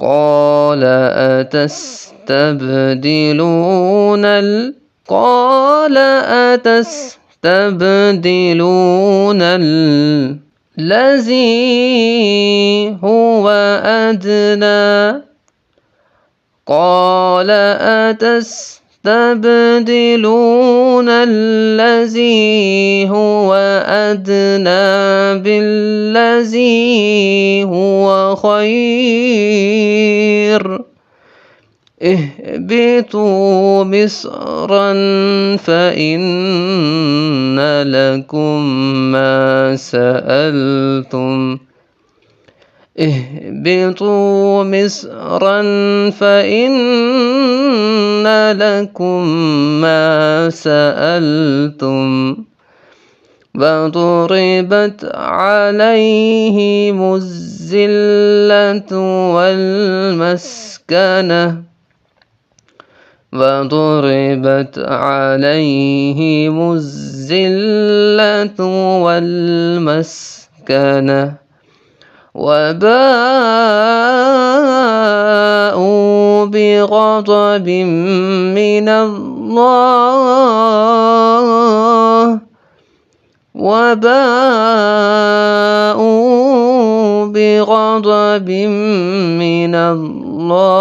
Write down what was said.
قال أتستبدلون الذي هو أدنى بالذي هو خير اهبطوا مصرا فإن لكم ما سألتم وضربت عليهم الذلة والمسكنة وباءوا بغضب من الله